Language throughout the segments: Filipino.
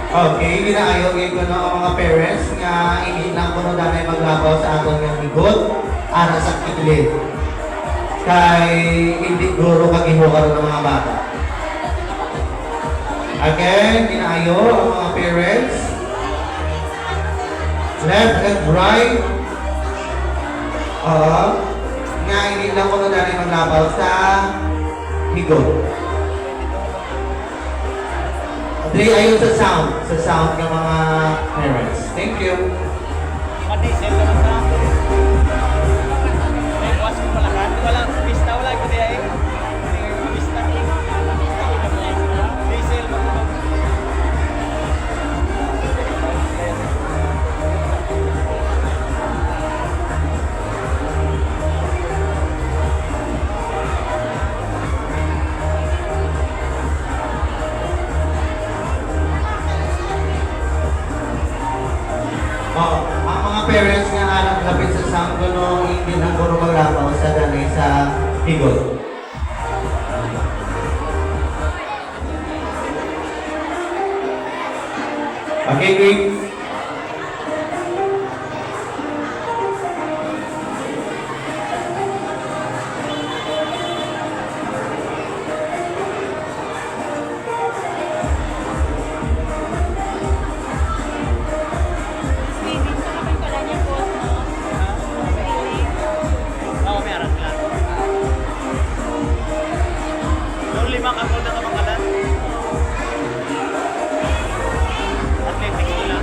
Okay, ginaayo ko no ang mga parents nga hindi lang kuno danay maglabaw sa aton nga higot ara sa kitlid. Kay hindi guro kag karon ng mga bata. Again, ginaayo ang mga parents. Left and right. Nga hindi lang kuno danay maglabaw sa higot. Dre, ayon sa sound ng mga parents. Thank you. Madisel naman sa may kuwas ko palakan. Wala, pista wala. Kasi ay pista. Diesel. Ang mga parents nga alam lapit sa sound kuno hindi na guro maglabaw sa danay sa higot. Okay, great. Oo, may aras lang. Yung 5 kakol na kamakalan. Athletics nila.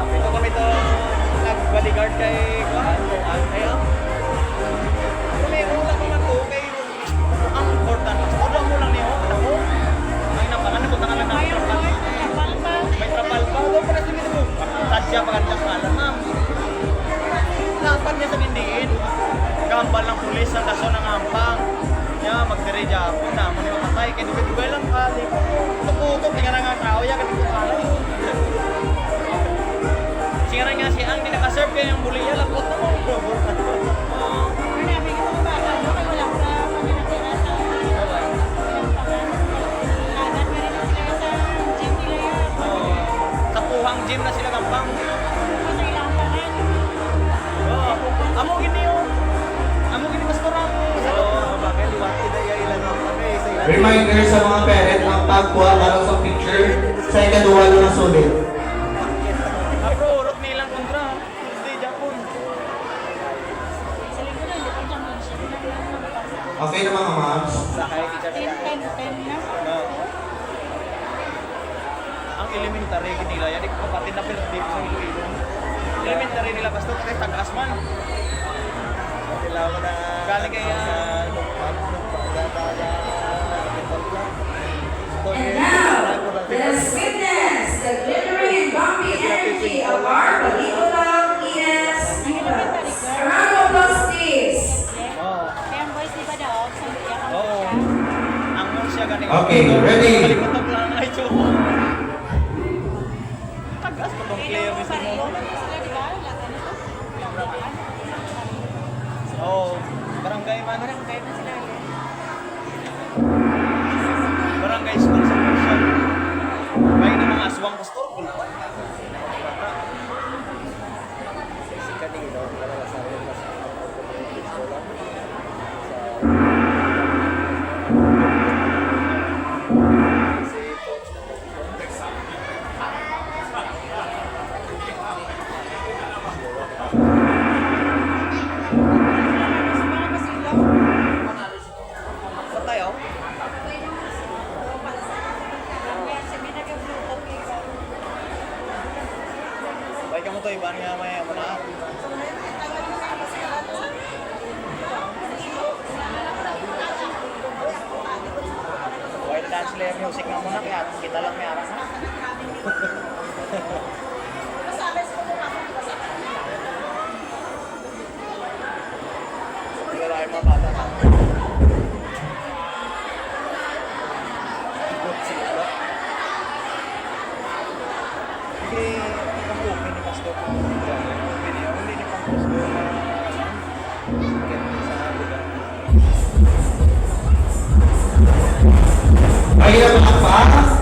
Ito kami to nag-bodyguard kay Kuan. Ayaw. Pero may ulang ko man to kay ang important. Ulang mo lang niyo. Ako. Ay napangan na lang ng trapal. May trapal pa. Doon pa na sige mo. Tadya pa kanyang kalan, ma'am. Lapan niya sa nindiin. Gambal ng pulis ang kaso ng hampang. Niya magdiretja po na mo ni mamatay kay dugay lang kali. Tukutok nga nga tao ya kadto kalan. Singaran nga si Ang, di nakaserve kayo yung buliya, lapot na mo. Sa puhang gym na sila gampang. Amo gini yun. Amo gini mas kurang. Bakit liwati na yung ilan ng kami sa ilan. Reminder sa mga parents ang pagkuha aron sa picture sa ikaduwa na sulit. Bro, urot nilang kontra. Tuesday, Japon. Okay na mga moms. Sakay, teacher na. Ang elementary nila, yan di ko kapatid na pinagdip sa Iloilo. Elementary nila, basta kay Tagas man. Galing kay And now, let's witness the glittering and bumpy energy of our Pelikula Ines Divas. A round of applause, please. Oo. Ang siya ganing. Okay, ready? Kalimutan ko lang ay chupo. Tagas pa tong player mismo. Oo. Barangay man. Barangay school sa Portion. May na mga aswang pastor. Kulpan. Sa tayo? Baik kamu tuh iban nga may manaan. White dance layer music nga muna kaya kita lang may aras na. Wala yung mga bata. Mahirap makakpa.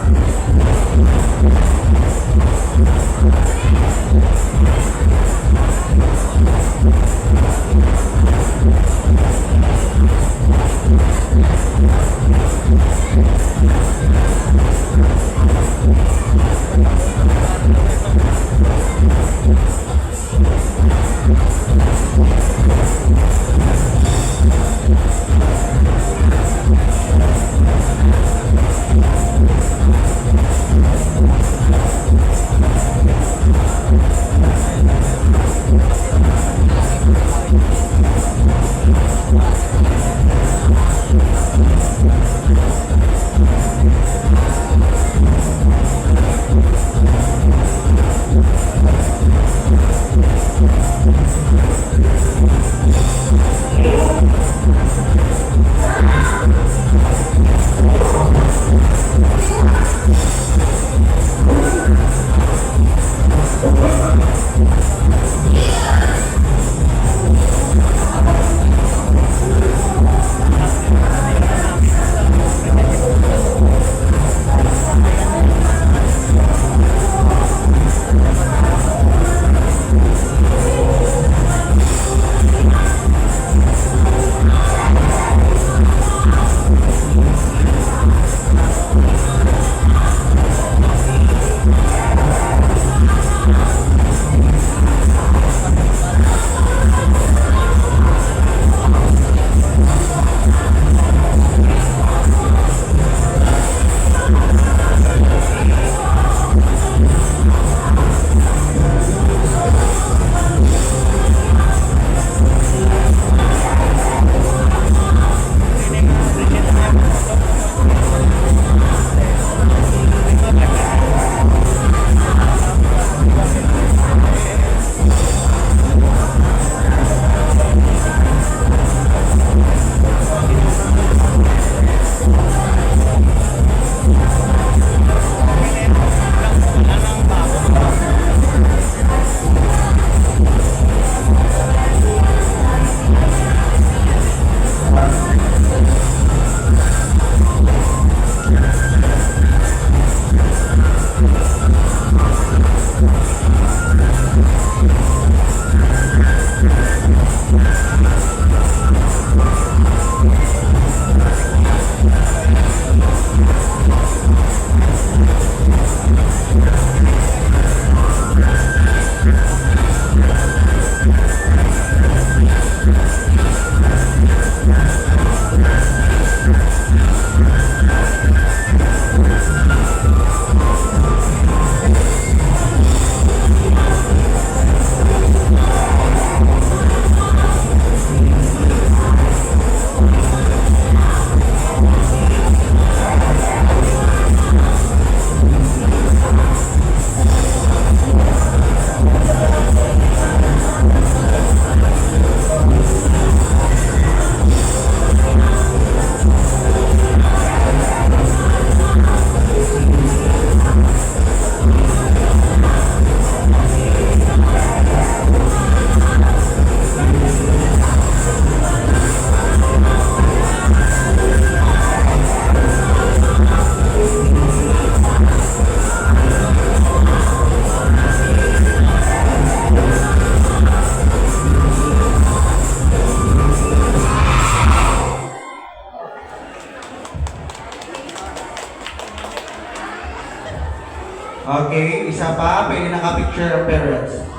Okay, isa pa, pwede nakapicture ang parents.